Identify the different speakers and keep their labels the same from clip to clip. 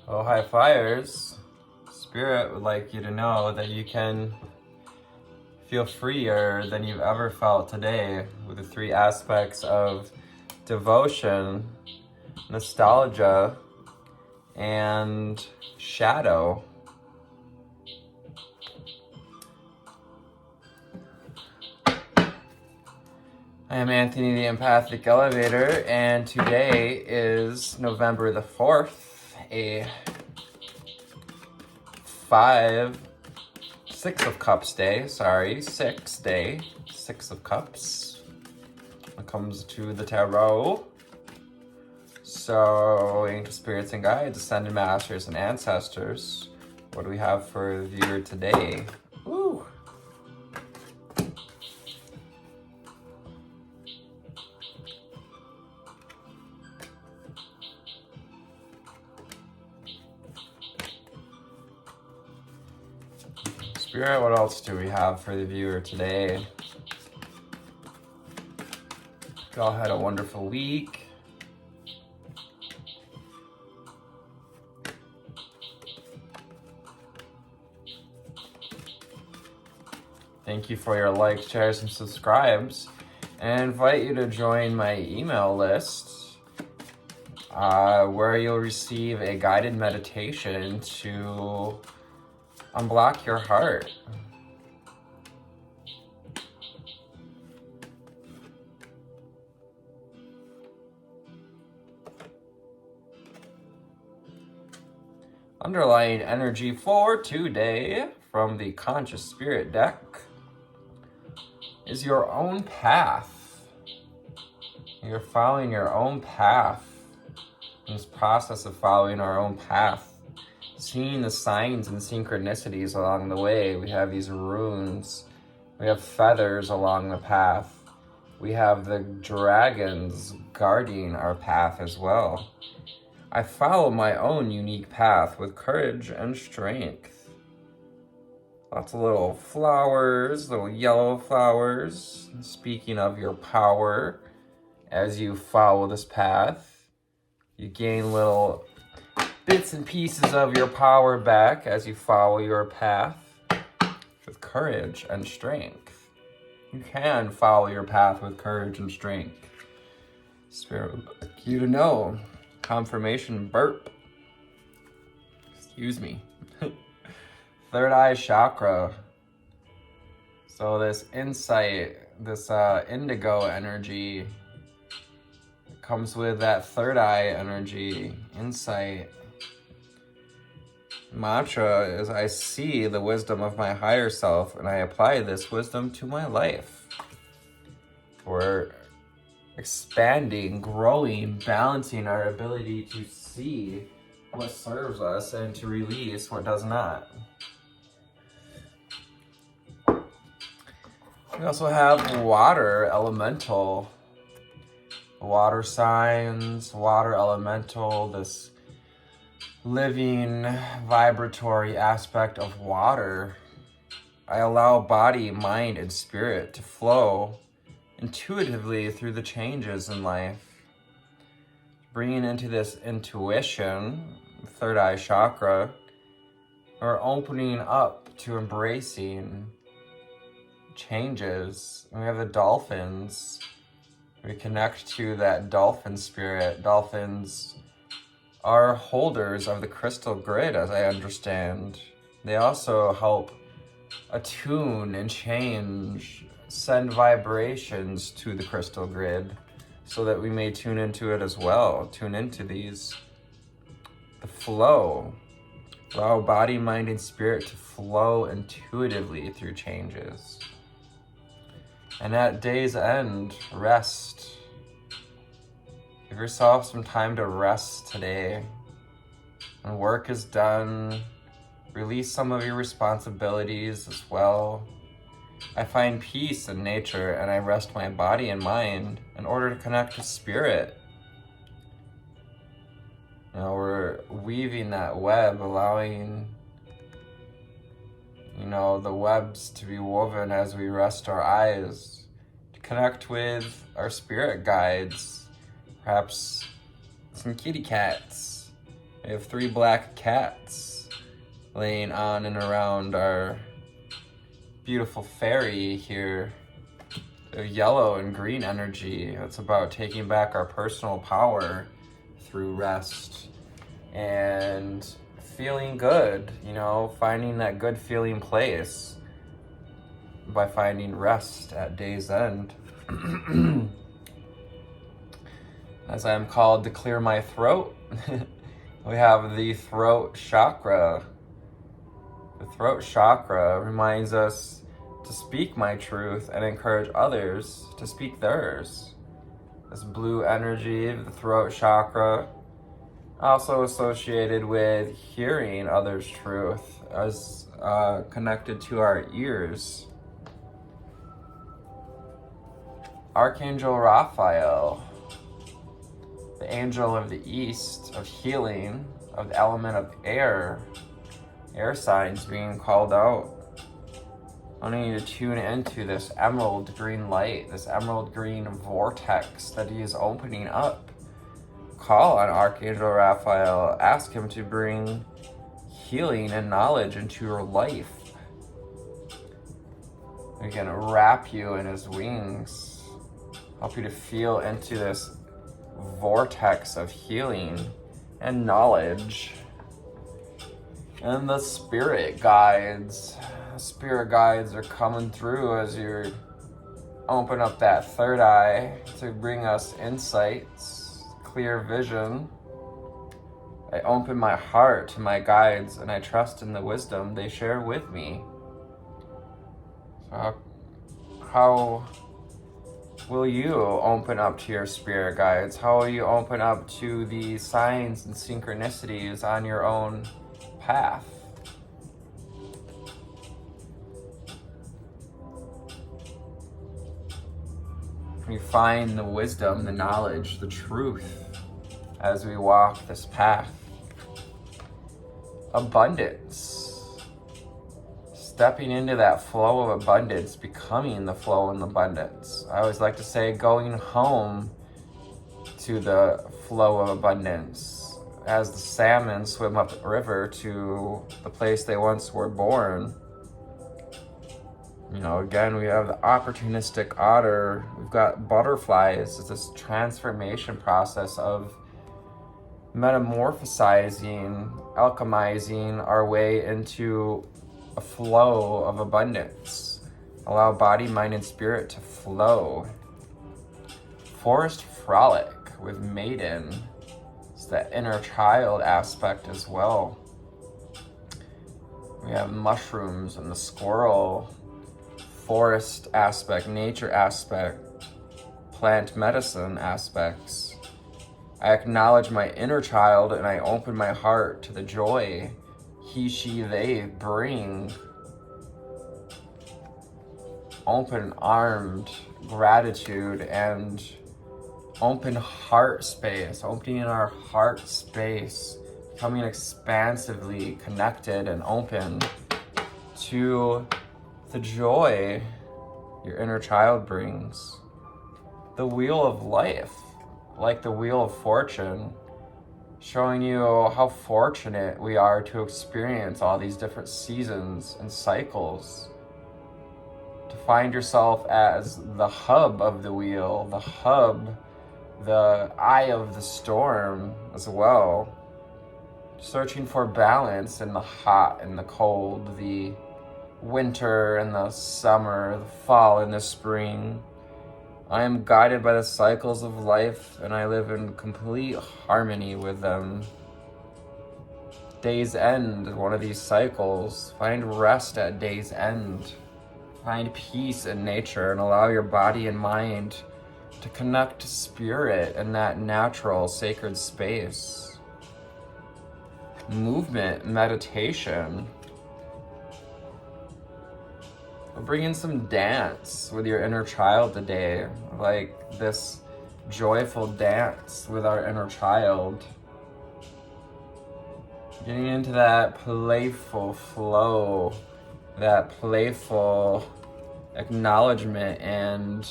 Speaker 1: Oh, high flyers. Spirit would like you to know that you can feel freer than you've ever felt today with the three aspects of devotion, nostalgia, and shadow. I am Anthony the Empathic Elevator, and today is November the 4th, a 6 of Cups day, Six of Cups. When it comes to the tarot. So, angel spirits and guides, ascended masters and ancestors. What do we have for the viewer today? Ooh. Spirit, what else do we have for the viewer today? You all had a wonderful week. Thank you for your likes, shares, and subscribes. And I invite you to join my email list where you'll receive a guided meditation to unblock your heart. Underlying energy for today from the Conscious Spirit deck is your own path. You're following your own path. In this process of following our own path, seeing the signs and synchronicities along the way. We have these runes. We have feathers along the path. We have the dragons guarding our path as well. I follow my own unique path with courage and strength. Lots of little flowers, little yellow flowers. Speaking of your power, as you follow this path, you gain little bits and pieces of your power back as you follow your path with courage and strength. You can follow your path with courage and strength. Spirit would like you to know. Confirmation burp. Excuse me. Third eye chakra. So this insight, this indigo energy comes with that third eye energy, insight. Mantra is I see the wisdom of my higher self and I apply this wisdom to my life. We're expanding, growing, balancing our ability to see what serves us and to release what does not. We also have water elemental, water signs, water elemental, this living vibratory aspect of water. I allow body, mind, and spirit to flow intuitively through the changes in life. Bringing into this intuition, third eye chakra, or opening up to embracing changes. And we have the dolphins. We connect to that dolphin spirit. Dolphins are holders of the crystal grid, as I understand. They also help attune and change, send vibrations to the crystal grid so that we may tune into it as well. Tune into the flow. Allow body, mind, and spirit to flow intuitively through changes. And at day's end, rest. Give yourself some time to rest today. When work is done, release some of your responsibilities as well. I find peace in nature and I rest my body and mind in order to connect to spirit. You know, we're weaving that web, allowing, the webs to be woven as we rest our eyes, to connect with our spirit guides, perhaps some kitty cats, We have 3 black cats laying on and around our beautiful fairy here. The yellow and green energy. It's about taking back our personal power through rest and feeling good, you know, finding that good feeling place by finding rest at day's end. As I am called to clear my throat, we have the throat chakra. The throat chakra reminds us to speak my truth and encourage others to speak theirs. This blue energy of the throat chakra, also associated with hearing others' truth, as connected to our ears. Archangel Raphael, the angel of the east, of healing, of the element of air signs being called out. I need to tune into this emerald green light, this emerald green vortex that he is opening up. Call on Archangel Raphael, ask him to bring healing and knowledge into your life. He can wrap you in his wings, help you to feel into this vortex of healing and knowledge. And the spirit guides are coming through as you open up that third eye to bring us insights, clear vision. I open my heart to my guides and I trust in the wisdom they share with me. So how will you open up to your spirit guides? How will you open up to the signs and synchronicities on your own path? You find the wisdom, the knowledge, the truth as we walk this path. Abundance. Stepping into that flow of abundance, becoming the flow in abundance. I always like to say going home to the flow of abundance. As the salmon swim up the river to the place they once were born. You know, again, we have the opportunistic otter. We've got butterflies. It's this transformation process of metamorphosizing, alchemizing our way into a flow of abundance. Allow body, mind, and spirit to flow. Forest frolic with maiden. It's that inner child aspect as well. We have mushrooms and the squirrel. Forest aspect, nature aspect, plant medicine aspects. I acknowledge my inner child and I open my heart to the joy he, she, they bring. Open-armed gratitude and open heart space, opening our heart space, becoming expansively connected and open to the joy your inner child brings. The wheel of life, like the wheel of fortune, showing you how fortunate we are to experience all these different seasons and cycles. To find yourself as the hub of the wheel, the hub, the eye of the storm as well. Searching for balance in the hot and the cold, the winter and the summer, the fall and the spring. I am guided by the cycles of life and I live in complete harmony with them. Day's end is one of these cycles. Find rest at day's end. Find peace in nature and allow your body and mind to connect to spirit in that natural sacred space. Movement, meditation. Bring in some dance with your inner child today, like this joyful dance with our inner child. Getting into that playful flow, that playful acknowledgement and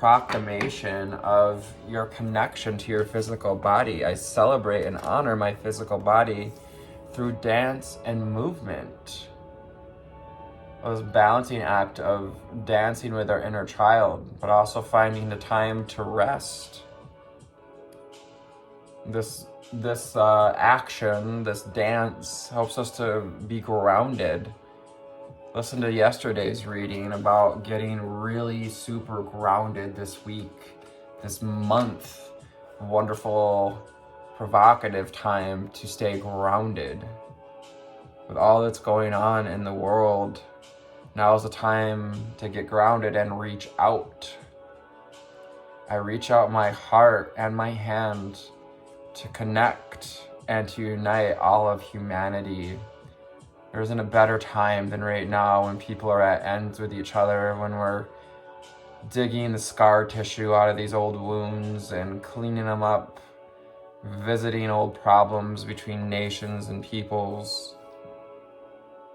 Speaker 1: proclamation of your connection to your physical body. I celebrate and honor my physical body through dance and movement. This balancing act of dancing with our inner child, but also finding the time to rest. This action, this dance, helps us to be grounded. Listen to yesterday's reading about getting really super grounded this week, this month. Wonderful, provocative time to stay grounded. With all that's going on in the world, now is the time to get grounded and reach out. I reach out my heart and my hand to connect and to unite all of humanity. There isn't a better time than right now when people are at ends with each other, when we're digging the scar tissue out of these old wounds and cleaning them up, visiting old problems between nations and peoples.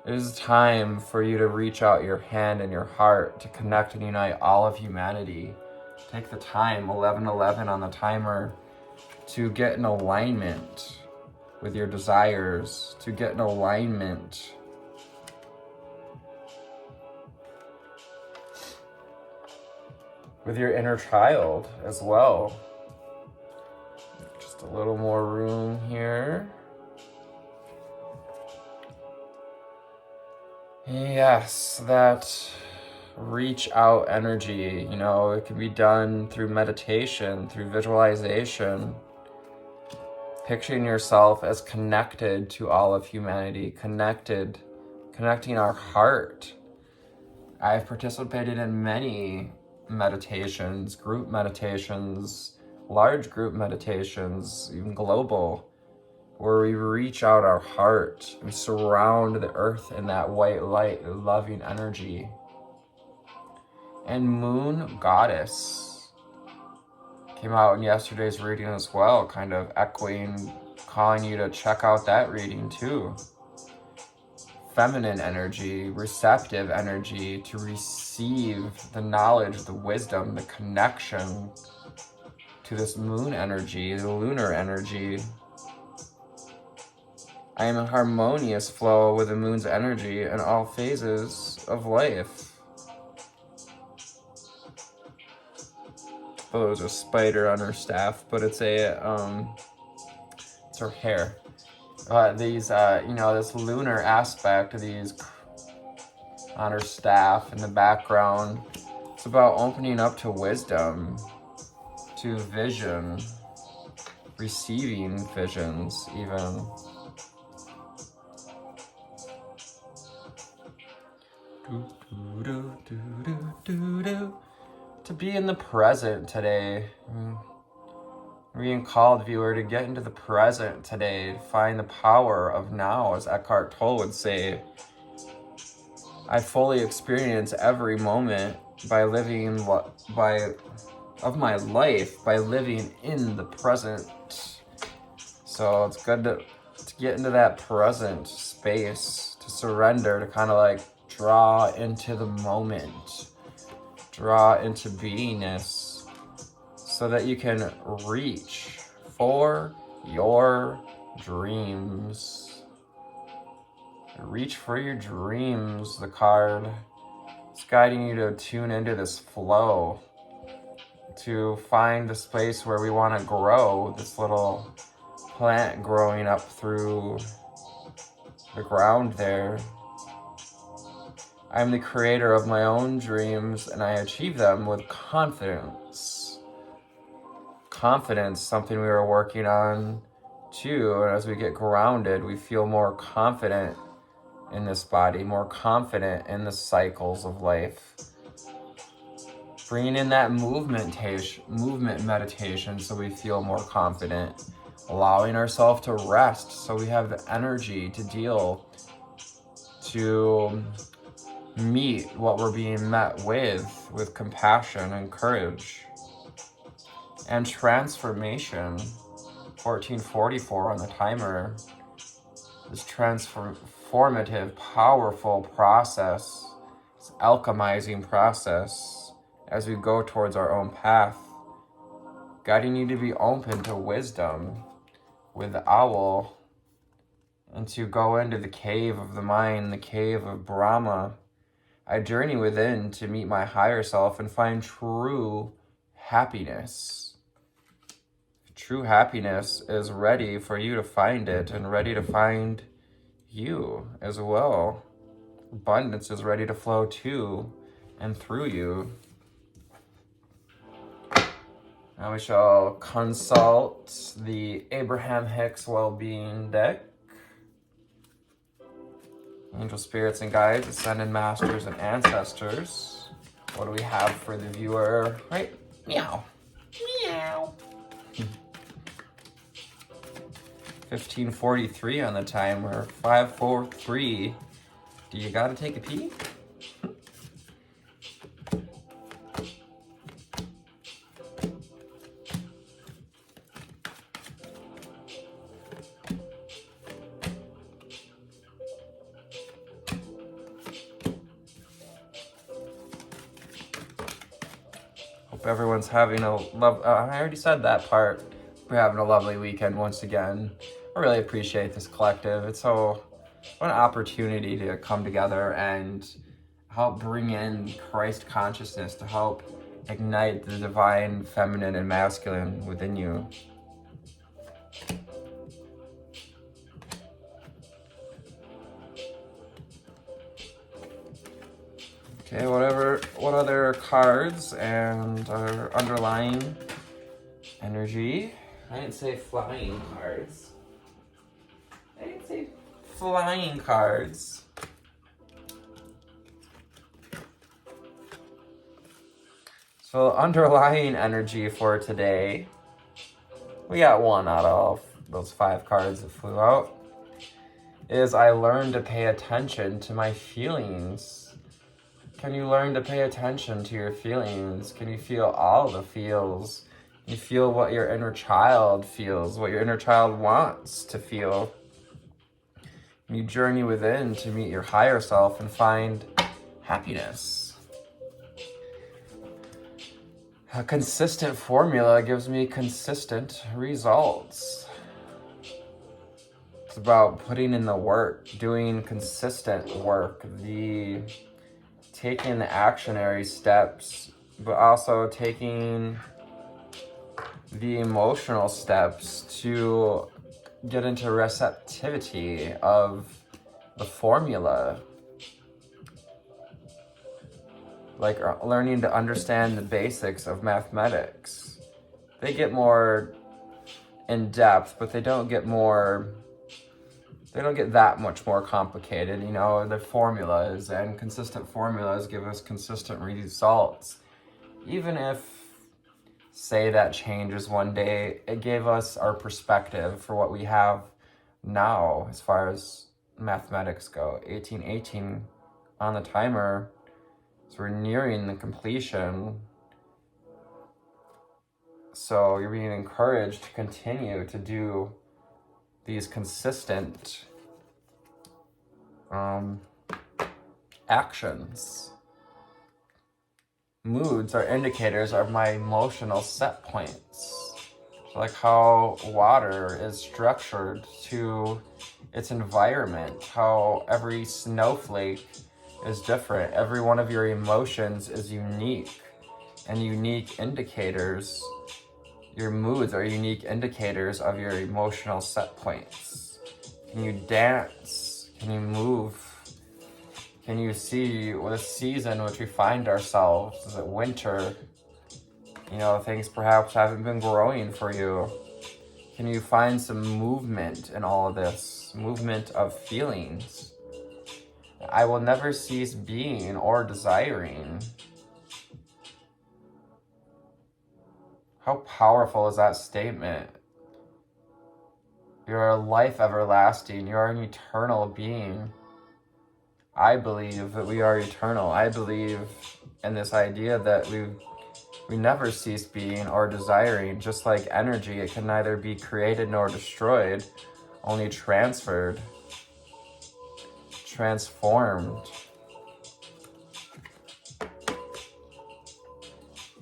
Speaker 1: It is time for you to reach out your hand and your heart to connect and unite all of humanity. Take the time, 11:11 on the timer, to get in alignment with your desires, to get in alignment with your inner child as well. Just a little more room here. Yes, that reach out energy, it can be done through meditation, through visualization. Picturing yourself as connected to all of humanity, connecting our heart. I've participated in many meditations, group meditations, large group meditations, even global, where we reach out our heart and surround the earth in that white light, loving energy. And Moon Goddess came out in yesterday's reading as well, kind of echoing, calling you to check out that reading too. Feminine energy, receptive energy to receive the knowledge, the wisdom, the connection to this moon energy, the lunar energy. I am in harmonious flow with the moon's energy in all phases of life. Oh, there's a spider on her staff, but it's her hair. This lunar aspect of these on her staff in the background. It's about opening up to wisdom, to vision, receiving visions even. To be in the present today. Being called, viewer, to get into the present today, to find the power of now, as Eckhart Tolle would say. I fully experience every moment of my life by living in the present. So it's good to get into that present space, to surrender, to kind of like draw into the moment, draw into beingness, so that you can reach for your dreams. Reach for your dreams, the card. It's guiding you to tune into this flow, to find this place where we want to grow, this little plant growing up through the ground there. I'm the creator of my own dreams, and I achieve them with confidence. Confidence, something we were working on too, and as we get grounded, we feel more confident in this body, more confident in the cycles of life. Bringing in that movement meditation so we feel more confident. Allowing ourselves to rest so we have the energy to meet what we're being met with compassion and courage. And transformation, 1444 on the timer, this transformative, powerful process, this alchemizing process, as we go towards our own path, guiding you to be open to wisdom with the owl, and to go into the cave of the mind, the cave of Brahma. I journey within to meet my higher self and find true happiness. True happiness is ready for you to find it and ready to find you as well. Abundance is ready to flow to and through you. Now we shall consult the Abraham Hicks Well-Being deck. Angel spirits and guides, ascended masters and ancestors. What do we have for the viewer? Right? Meow. Meow. 15:43 on the timer. 5:43. Do you gotta take a pee? Hope everyone's having a I already said that part. We're having a lovely weekend once again. I really appreciate this collective. It's what an opportunity to come together and help bring in Christ consciousness, to help ignite the divine feminine and masculine within you. Okay, what other cards and our underlying energy? I didn't say flying cards. I didn't say flying cards. So underlying energy for today, we got one out of those 5 cards that flew out, is I learned to pay attention to my feelings. Can you learn to pay attention to your feelings? Can you feel all the feels? You feel what your inner child feels, what your inner child wants to feel. You journey within to meet your higher self and find happiness. A consistent formula gives me consistent results. It's about putting in the work, doing consistent work, taking the actionary steps, but also taking the emotional steps to get into receptivity of the formula. Like learning to understand the basics of mathematics. They get more in depth, but they don't get that much more complicated. You know, the formulas and consistent formulas give us consistent results. Even if, say, that changes one day, it gave us our perspective for what we have now as far as mathematics go. 1818 on the timer. So we're nearing the completion. So you're being encouraged to continue to do these consistent actions. Moods are indicators of my emotional set points. Like how water is structured to its environment, how every snowflake is different. Every one of your emotions is unique, and unique indicators. Your moods are unique indicators of your emotional set points. Can you dance? Can you move? Can you see the season in which we find ourselves? Is it winter? You know, things perhaps haven't been growing for you. Can you find some movement in all of this? Movement of feelings. I will never cease being or desiring. How powerful is that statement? You're a life everlasting. You are an eternal being. I believe that we are eternal. I believe in this idea that we never cease being or desiring. Just like energy, it can neither be created nor destroyed, only transferred, transformed.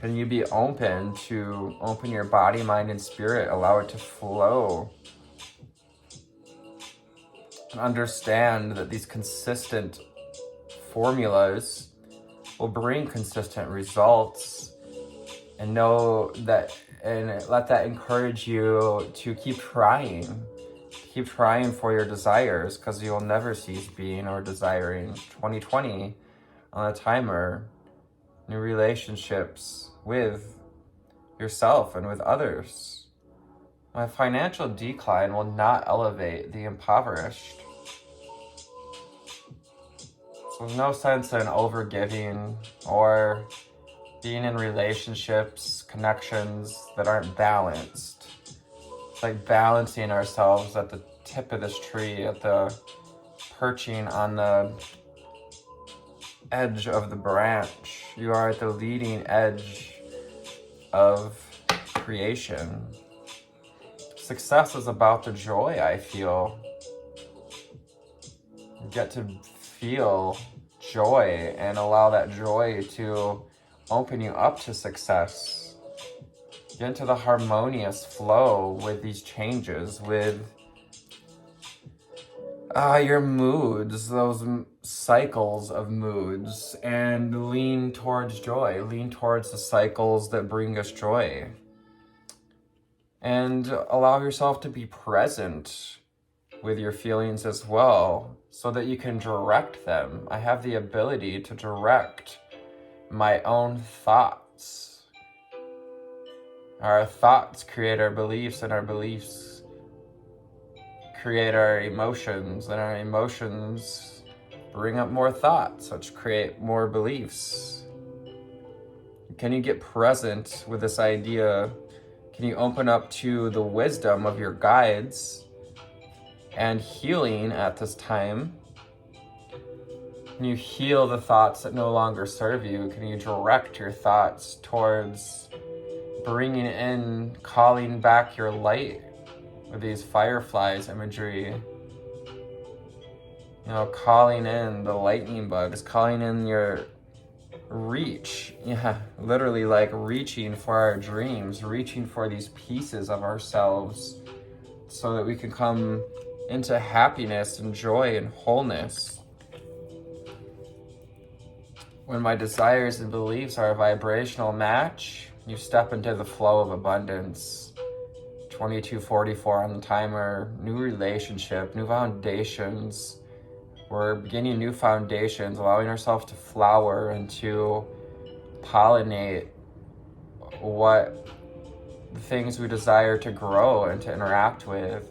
Speaker 1: Can you be open to open your body, mind, and spirit? Allow it to flow. And understand that these consistent formulas will bring consistent results. And know that, and let that encourage you to keep trying. Keep trying for your desires, because you'll never cease being or desiring. 2020 on the timer. New relationships with yourself and with others. My financial decline will not elevate the impoverished. So there's no sense in overgiving or being in relationships, connections that aren't balanced. It's like balancing ourselves at the tip of this tree, at the perching on the edge of the branch. You are at the leading edge of creation. Success is about the joy I feel. You get to feel joy and allow that joy to open you up to success. Get into the harmonious flow with these changes, with your moods, those cycles of moods, and lean towards joy. Lean towards the cycles that bring us joy. And allow yourself to be present with your feelings as well, so that you can direct them. I have the ability to direct my own thoughts. Our thoughts create our beliefs, and our beliefs create our emotions, and our emotions bring up more thoughts, which create more beliefs. Can you get present with this idea? Can you open up to the wisdom of your guides and healing at this time? Can you heal the thoughts that no longer serve you? Can you direct your thoughts towards bringing in, calling back your light with these fireflies imagery? You know, calling in the lightning bugs, calling in your reach. Yeah, literally like reaching for our dreams, reaching for these pieces of ourselves so that we can come into happiness and joy and wholeness. When my desires and beliefs are a vibrational match, you step into the flow of abundance. 2244 on the timer, new relationship, new foundations. We're beginning new foundations, allowing ourselves to flower and to pollinate what the things we desire to grow and to interact with.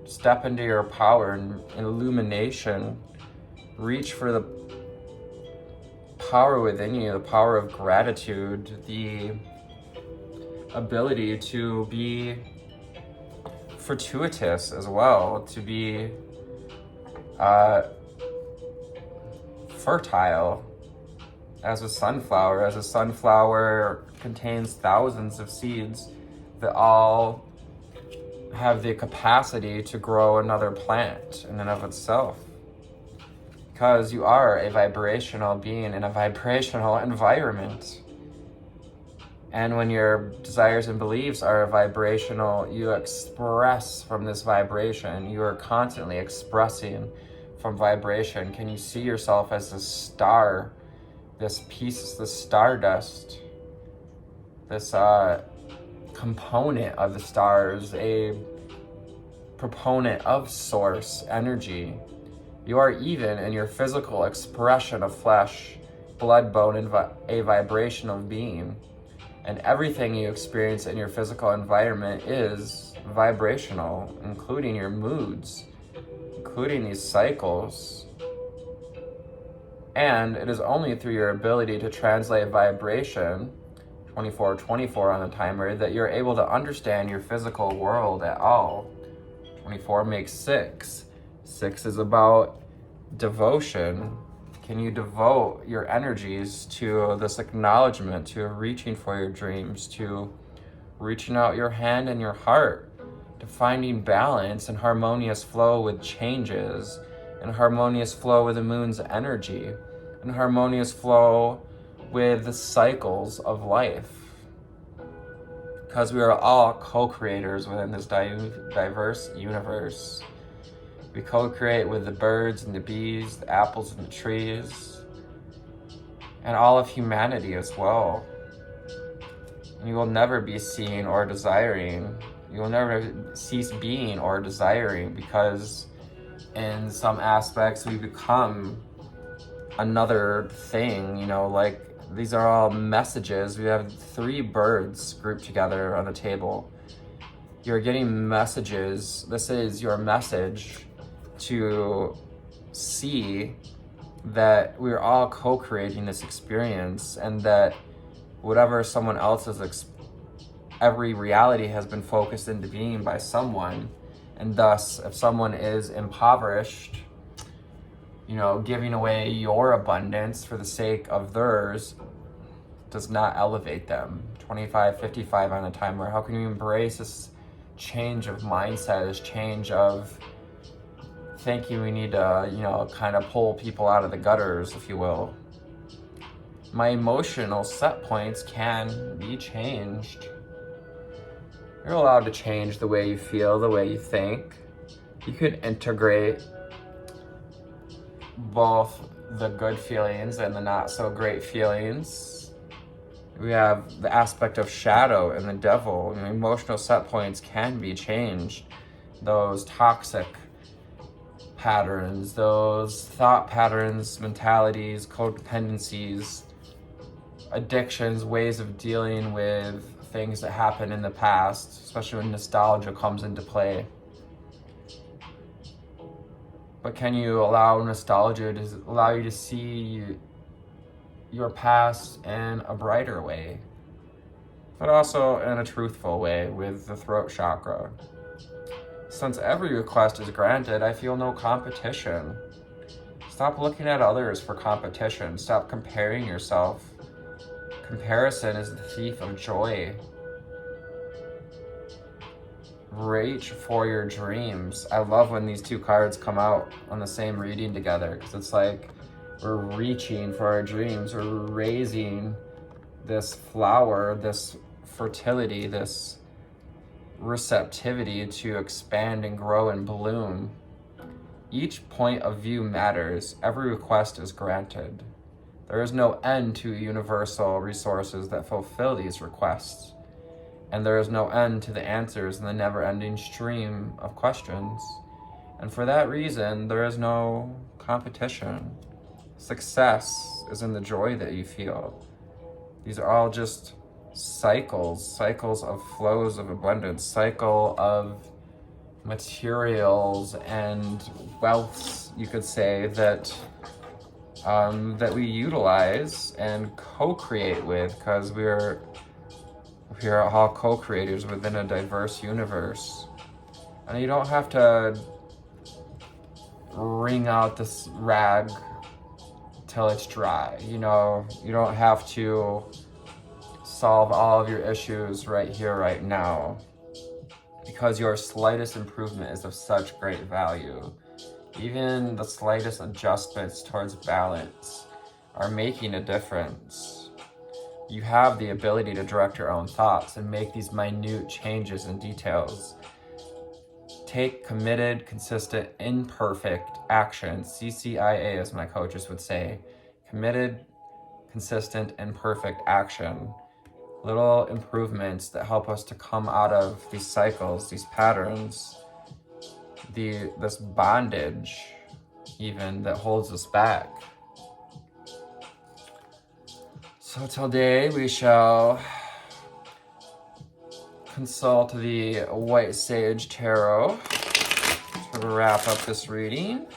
Speaker 1: Step into your power and illumination. Reach for the power within you, the power of gratitude, the ability to be fortuitous as well, to be fertile as a sunflower. As a sunflower contains thousands of seeds that all have the capacity to grow another plant in and of itself. Because you are a vibrational being in a vibrational environment. And when your desires and beliefs are vibrational, you express from this vibration. You are constantly expressing from vibration. Can you see yourself as a star, this piece, this stardust, this component of the stars, a proponent of source energy? You are even in your physical expression of flesh, blood, bone, and a vibrational being. And everything you experience in your physical environment is vibrational, including your moods, including these cycles. And it is only through your ability to translate vibration, 2424 on the timer, that you're able to understand your physical world at all. 24 makes 6. 6 is about devotion. Can you devote your energies to this acknowledgement, to reaching for your dreams, to reaching out your hand and your heart, to finding balance and harmonious flow with changes, and harmonious flow with the moon's energy, and harmonious flow with the cycles of life? because we are all co-creators within this diverse universe. We co-create with the birds and the bees, the apples and the trees, and all of humanity as well. You will never be seeing or desiring. You will never cease being or desiring, because in some aspects we become another thing, like these are all messages. We have 3 birds grouped together on the table. You're getting messages. This is your message to see that we're all co-creating this experience, and that whatever someone else's every reality has been focused into being by someone. And thus, if someone is impoverished, giving away your abundance for the sake of theirs does not elevate them. 25, 55 on a timer. How can you embrace this change of mindset, this change of thinking we need to, kind of pull people out of the gutters, if you will? My emotional set points can be changed. You're allowed to change the way you feel, the way you think. You could integrate both the good feelings and the not so great feelings. We have the aspect of shadow and the devil. Emotional set points can be changed. Those toxic patterns, those thought patterns, mentalities, codependencies, addictions, ways of dealing with things that happened in the past, especially when nostalgia comes into play. But can you allow nostalgia to allow you to see your past in a brighter way, but also in a truthful way with the throat chakra? Since every request is granted, I feel no competition. Stop looking at others for competition. Stop comparing yourself. Comparison is the thief of joy. Reach for your dreams. I love when these 2 cards come out on the same reading together, because it's like we're reaching for our dreams. We're raising this flower, this fertility, this receptivity to expand and grow and bloom. Each point of view matters. Every request is granted. There is no end to universal resources that fulfill these requests. And there is no end to the answers in the never-ending stream of questions. And for that reason, there is no competition. Success is in the joy that you feel. These are all just cycles of flows of abundance, cycle of materials and wealth, you could say, that we utilize and co-create with, because we are all co-creators within a diverse universe. And you don't have to wring out this rag till it's dry. You don't have to solve all of your issues right here, right now, because your slightest improvement is of such great value. Even the slightest adjustments towards balance are making a difference. You have the ability to direct your own thoughts and make these minute changes and details. Take committed, consistent, imperfect action. CCIA, as my coaches would say. Committed, consistent, imperfect action. Little improvements that help us to come out of these cycles, these patterns, this bondage even that holds us back. So today we shall consult the White Sage Tarot to wrap up this reading.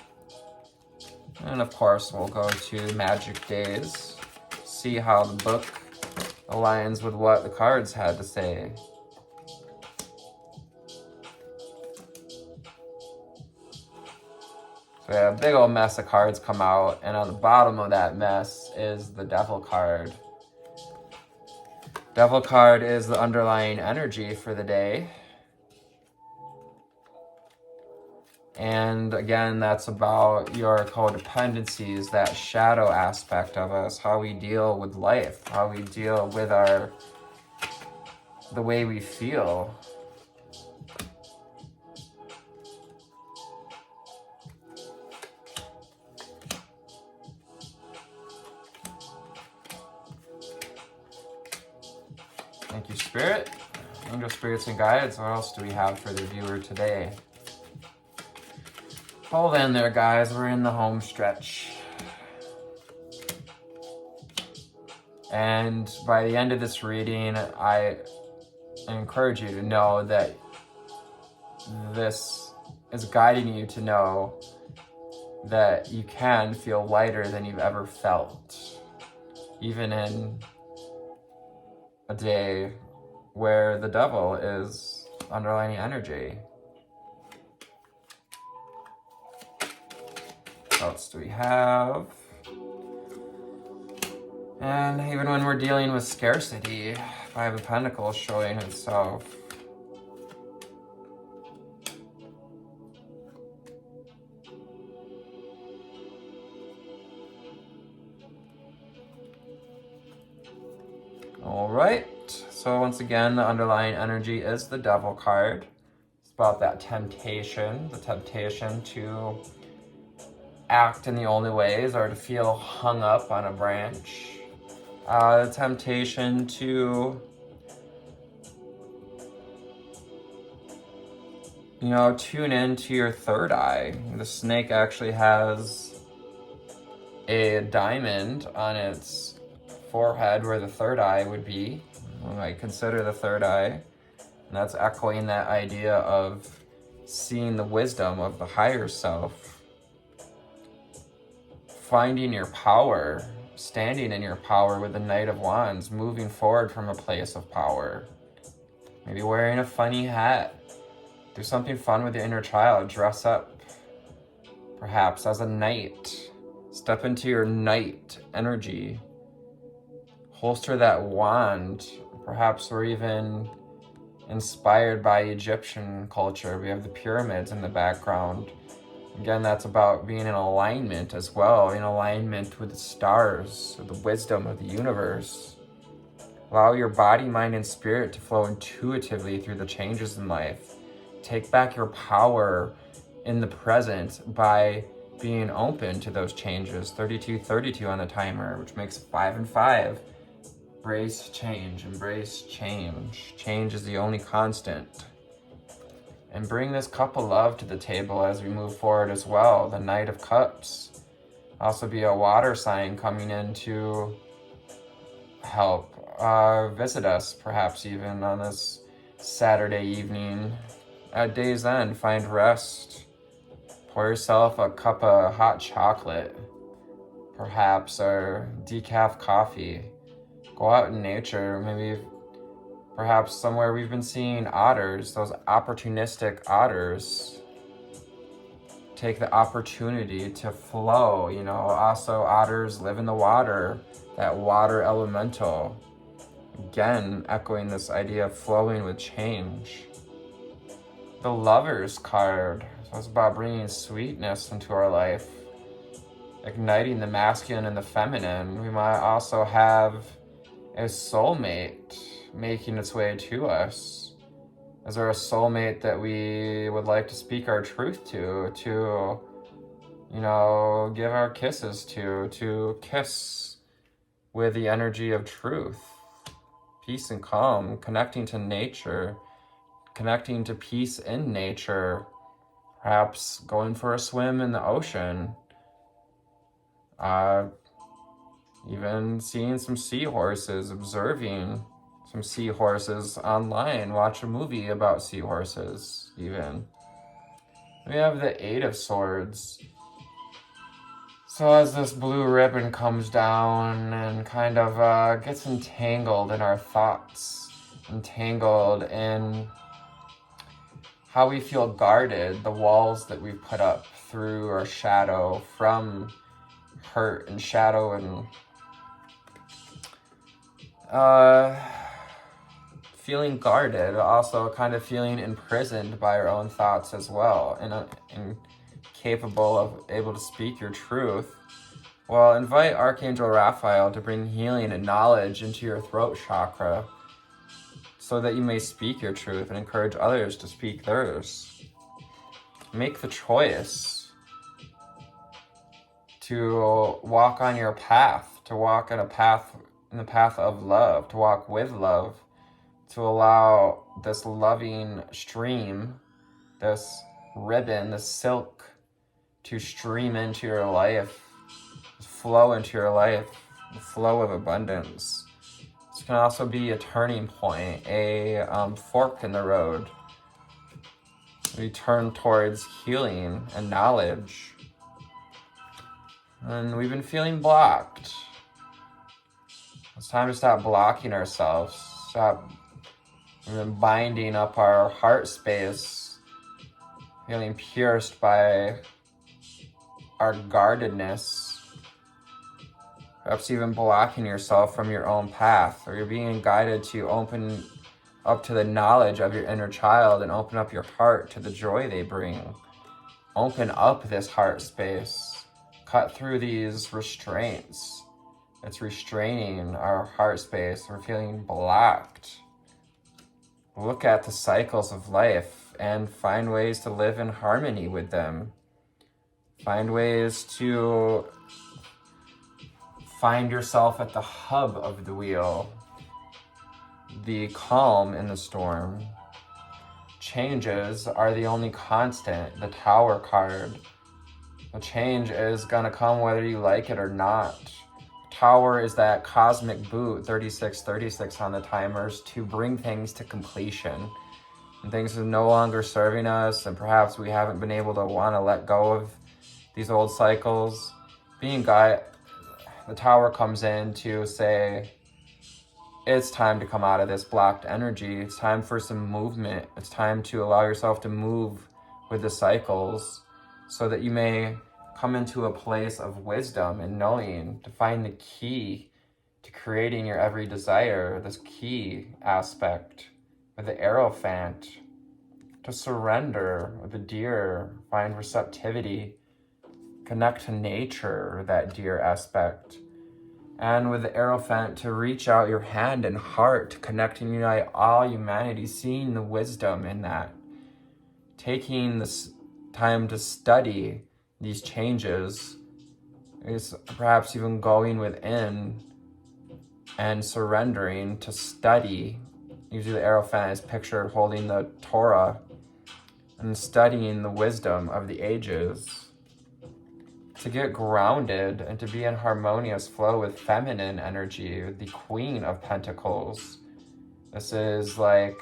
Speaker 1: And of course we'll go to Magic Days, see how the book aligns with what the cards had to say. So yeah, a big old mess of cards come out, and on the bottom of that mess is the Devil card. Devil card is the underlying energy for the day. And again, that's about your codependencies, that shadow aspect of us, how we deal with life, how we deal with our the way we feel. Thank you, Spirit. Angel spirits and guides, what else do we have for the viewer today? Hold in there, guys. We're in the home stretch. And by the end of this reading, I encourage you to know that this is guiding you to know that you can feel lighter than you've ever felt, even in a day where the devil is underlining energy. What else do we have? And even when we're dealing with scarcity, Five of Pentacles showing itself. All right. So once again, the underlying energy is the Devil card. It's about that temptation, the temptation to act in the only ways or to feel hung up on a branch. The temptation to, tune into your third eye. The snake actually has a diamond on its forehead where the third eye would be. I consider the third eye, and that's echoing that idea of seeing the wisdom of the higher self, finding your power, standing in your power with the Knight of Wands, moving forward from a place of power. Maybe wearing a funny hat, do something fun with your inner child, dress up perhaps as a knight, step into your knight energy, holster that wand. Perhaps we're even inspired by Egyptian culture. We have the pyramids in the background. Again, that's about being in alignment as well, in alignment with the stars, with the wisdom of the universe. Allow your body, mind, and spirit to flow intuitively through the changes in life. Take back your power in the present by being open to those changes. 3232 on the timer, which makes 5 and 5. Embrace change, embrace change. Change is the only constant. And bring this cup of love to the table as we move forward as well. The Knight of Cups. Also be a water sign coming in to help visit us, perhaps even on this Saturday evening. At day's end, find rest. Pour yourself a cup of hot chocolate, perhaps, or decaf coffee. Go out in nature, maybe perhaps somewhere we've been seeing otters, those opportunistic otters. Take the opportunity to flow, Also, otters live in the water, that water elemental. Again, echoing this idea of flowing with change. The Lover's card. So it's about bringing sweetness into our life, igniting the masculine and the feminine. We might also have a soulmate making its way to us. Is there a soulmate that we would like to speak our truth to give our kisses to kiss with the energy of truth, peace and calm, connecting to nature, connecting to peace in nature, perhaps going for a swim in the ocean, even seeing some seahorses, observing some seahorses online, watch a movie about seahorses even. We have the Eight of Swords. So as this blue ribbon comes down and kind of gets entangled in our thoughts, entangled in how we feel guarded, the walls that we've put up through our shadow from hurt and shadow and feeling guarded, also kind of feeling imprisoned by our own thoughts as well, and capable of able to speak your truth. Well, invite Archangel Raphael to bring healing and knowledge into your throat chakra so that you may speak your truth and encourage others to speak theirs. Make the choice to walk on your path, to walk in the path of love, to walk with love, to allow this loving stream, this ribbon, this silk, to stream into your life, flow into your life, the flow of abundance. This can also be a turning point, a fork in the road. We turn towards healing and knowledge. And we've been feeling blocked. It's time to stop blocking ourselves. Stop binding up our heart space, feeling pierced by our guardedness. Perhaps even blocking yourself from your own path, or you're being guided to open up to the knowledge of your inner child and open up your heart to the joy they bring. Open up this heart space. Cut through these restraints. It's restraining our heart space. We're feeling blocked. Look at the cycles of life and find ways to live in harmony with them. Find ways to find yourself at the hub of the wheel, the calm in the storm. Changes are the only constant, the Tower card. The change is gonna come whether you like it or not. Tower is that cosmic boot, 3636 on the timers, to bring things to completion. And things are no longer serving us, and perhaps we haven't been able to want to let go of these old cycles. The Tower comes in to say, it's time to come out of this blocked energy. It's time for some movement. It's time to allow yourself to move with the cycles so that you may come into a place of wisdom and knowing, to find the key to creating your every desire, this key aspect with the Hierophant, to surrender with the Deer, find receptivity, connect to nature, that Deer aspect. And with the Hierophant, to reach out your hand and heart to connect and unite all humanity, seeing the wisdom in that. Taking this time to study these changes is perhaps even going within and surrendering to study. Usually the Hierophant is pictured holding the Torah and studying the wisdom of the ages. To get grounded and to be in harmonious flow with feminine energy, the Queen of Pentacles. This is like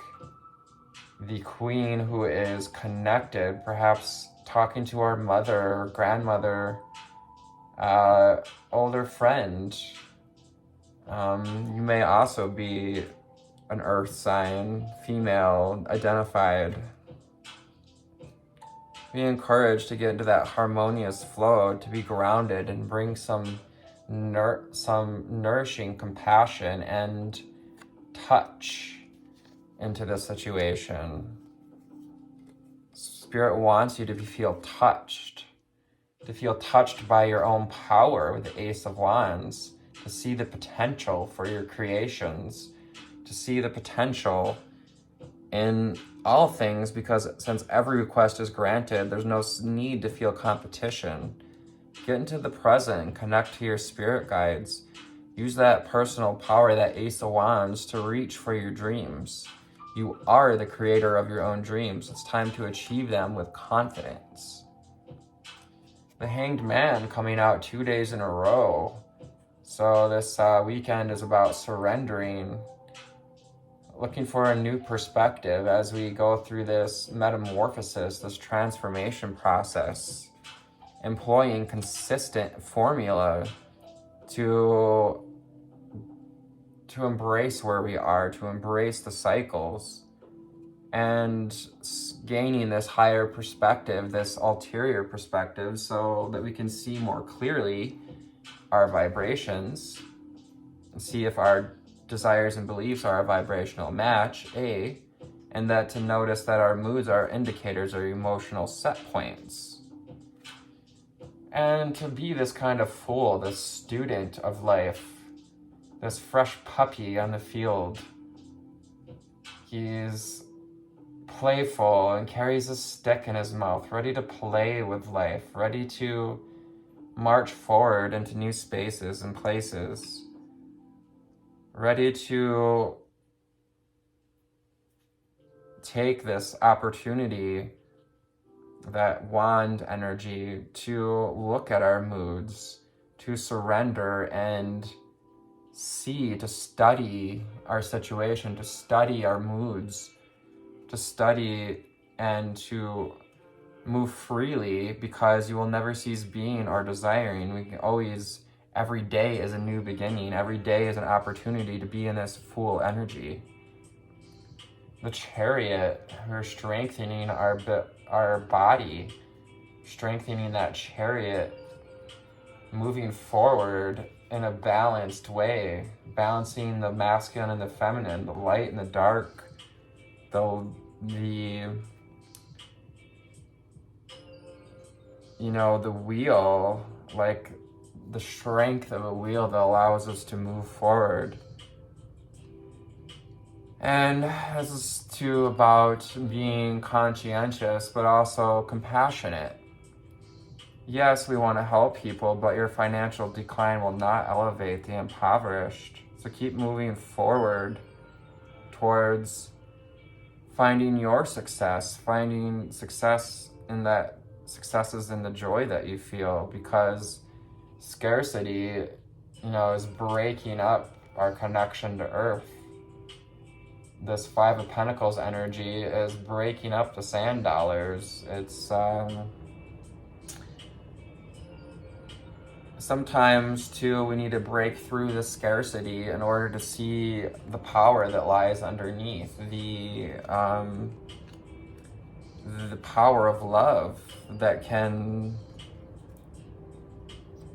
Speaker 1: the queen who is connected, perhaps talking to our mother or grandmother, older friend. You may also be an earth sign, female, identified. Be encouraged to get into that harmonious flow, to be grounded and bring some nourishing compassion and touch into the situation. Spirit wants you to feel touched by your own power with the Ace of Wands, to see the potential for your creations, to see the potential in all things, because since every request is granted, there's no need to feel competition. Get into the present and connect to your spirit guides. Use that personal power, that Ace of Wands, to reach for your dreams. You are the creator of your own dreams. It's time to achieve them with confidence. The Hanged Man coming out 2 days in a row. So this weekend is about surrendering, looking for a new perspective as we go through this metamorphosis, this transformation process, employing consistent formula to embrace where we are, to embrace the cycles, and gaining this higher perspective, this ulterior perspective, so that we can see more clearly our vibrations, and see if our desires and beliefs are a vibrational match, and that to notice that our moods are indicators or emotional set points. And to be this kind of fool, this student of life, this fresh puppy on the field, He's playful and carries a stick in his mouth, ready to play with life, ready to march forward into new spaces and places, ready to take this opportunity, that wand energy, to look at our moods, to surrender and see, to study our situation, to study our moods, to study and to move freely, because you will never cease being or desiring. We can always, every day is a new beginning. Every day is an opportunity to be in this full energy. The Chariot, we're strengthening our body, strengthening that Chariot, moving forward in a balanced way, balancing the masculine and the feminine, the light and the dark, the wheel, like the strength of a wheel that allows us to move forward. And this is too about being conscientious, but also compassionate. Yes, we want to help people, but your financial decline will not elevate the impoverished. So keep moving forward towards finding your success, finding success in that successes in the joy that you feel, because scarcity, is breaking up our connection to earth. This Five of Pentacles energy is breaking up the sand dollars. It's sometimes too, we need to break through the scarcity in order to see the power that lies underneath, the power of love that can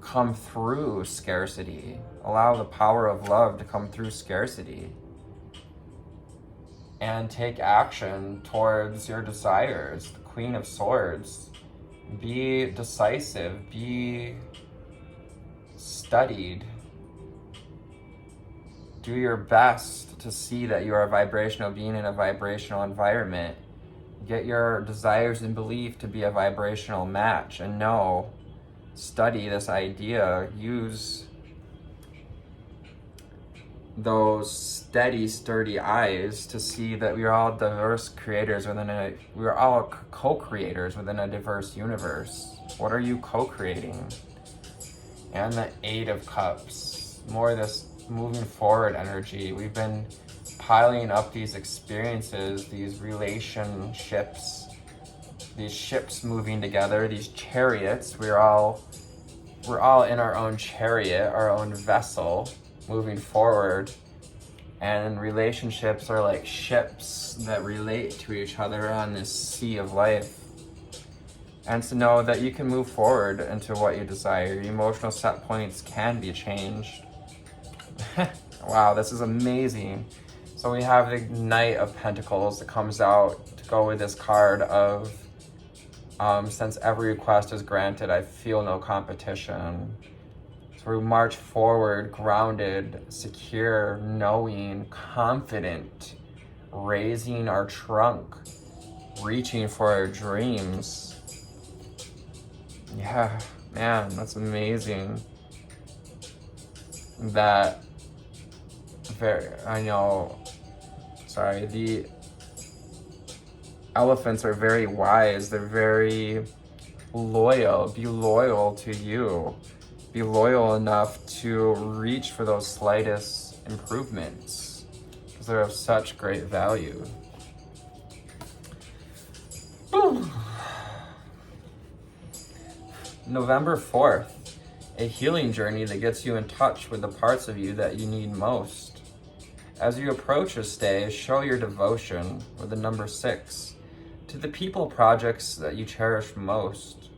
Speaker 1: come through scarcity. Allow the power of love to come through scarcity. And take action towards your desires. The Queen of Swords. Be decisive. Be studied. Do your best to see that you are a vibrational being in a vibrational environment. Get your desires and belief to be a vibrational match. And study this idea. Use those steady, sturdy eyes to see that we are all diverse creators we are all co-creators within a diverse universe. What are you co-creating? And the Eight of Cups, more of this moving forward energy. We've been piling up these experiences, these relationships, these ships moving together, these chariots. We're all in our own chariot, our own vessel, moving forward. And relationships are like ships that relate to each other on this sea of life. And to know that you can move forward into what you desire. Your emotional set points can be changed. Wow, this is amazing. So we have the Knight of Pentacles that comes out to go with this card of since every request is granted, I feel no competition. So we march forward, grounded, secure, knowing, confident, raising our trunk, reaching for our dreams. Yeah, man, that's amazing. The elephants are very wise. They're very loyal. Be loyal to you. Be loyal enough to reach for those slightest improvements, because they're of such great value. November 4th, a healing journey that gets you in touch with the parts of you that you need most. As you approach this day, show your devotion with the number 6 to the people projects that you cherish most.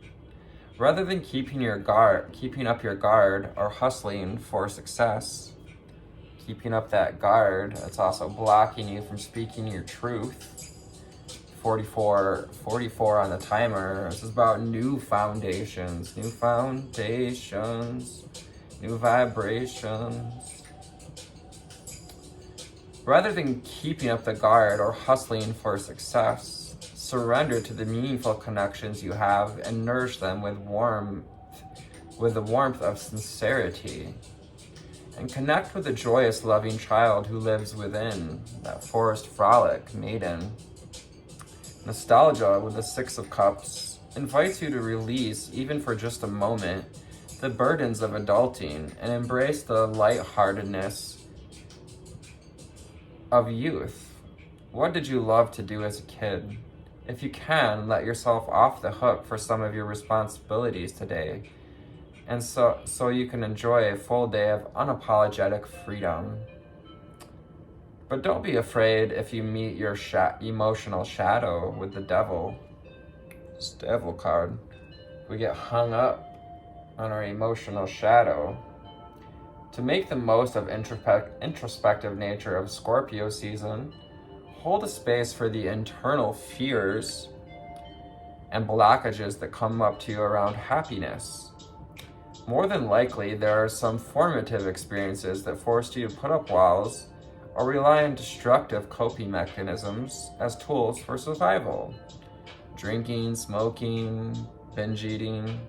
Speaker 1: Rather than keeping up your guard or hustling for success, keeping up that guard, it's also blocking you from speaking your truth. 44 on the timer. This is about new foundations, new vibrations. Rather than keeping up the guard or hustling for success, surrender to the meaningful connections you have and nourish them with the warmth of sincerity. And connect with the joyous, loving child who lives within, that forest frolic maiden. Nostalgia with the Six of Cups invites you to release, even for just a moment, the burdens of adulting and embrace the lightheartedness of youth. What did you love to do as a kid? If you can, let yourself off the hook for some of your responsibilities today, and so you can enjoy a full day of unapologetic freedom. But don't be afraid if you meet your emotional shadow with the devil. This devil card. We get hung up on our emotional shadow. To make the most of introspective nature of Scorpio season, hold a space for the internal fears and blockages that come up to you around happiness. More than likely, there are some formative experiences that forced you to put up walls or rely on destructive coping mechanisms as tools for survival. Drinking, smoking, binge eating.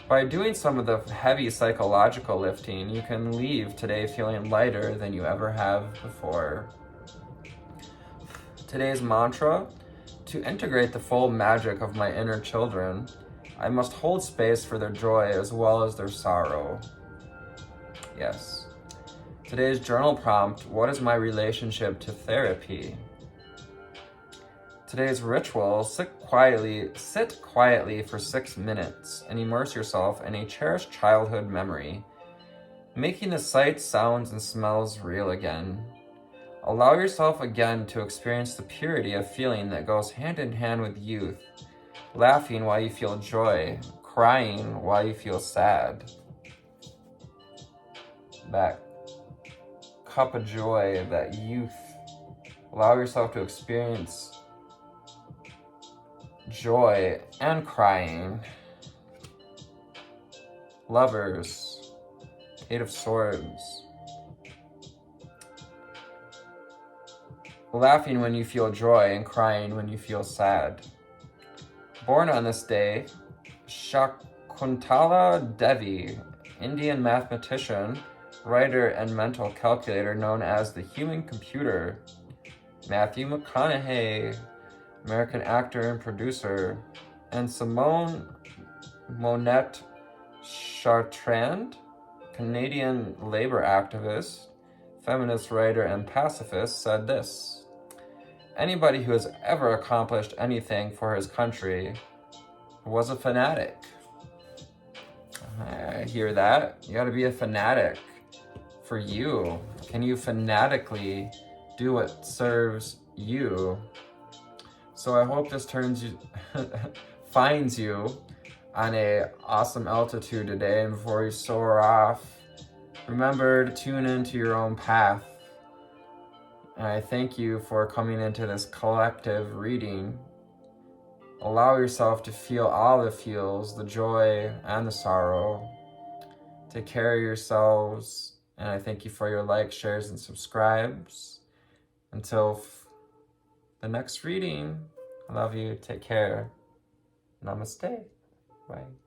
Speaker 1: By doing some of the heavy psychological lifting, you can leave today feeling lighter than you ever have before. Today's mantra: to integrate the full magic of my inner children, I must hold space for their joy as well as their sorrow. Yes. Today's journal prompt: what is my relationship to therapy? Today's ritual: sit quietly for 6 minutes and immerse yourself in a cherished childhood memory, making the sights, sounds, and smells real again. Allow yourself again to experience the purity of feeling that goes hand in hand with youth, laughing while you feel joy, crying while you feel sad. That cup of joy, that youth. Allow yourself to experience joy and crying. Lovers, Eight of Swords. Laughing when you feel joy and crying when you feel sad. Born on this day, Shakuntala Devi, Indian mathematician, writer, and mental calculator known as the human computer. Matthew McConaughey, American actor and producer, and Simone Monette Chartrand, Canadian labor activist, feminist writer, and pacifist, said this: anybody who has ever accomplished anything for his country was a fanatic. I hear that. You gotta be a fanatic for you. Can you fanatically do what serves you? So I hope this finds you on a awesome altitude today. And before you soar off, remember to tune into your own path. And I thank you for coming into this collective reading. Allow yourself to feel all the feels, the joy and the sorrow. Take care of yourselves. And I thank you for your likes, shares, and subscribes. Until the next reading, I love you. Take care. Namaste. Bye.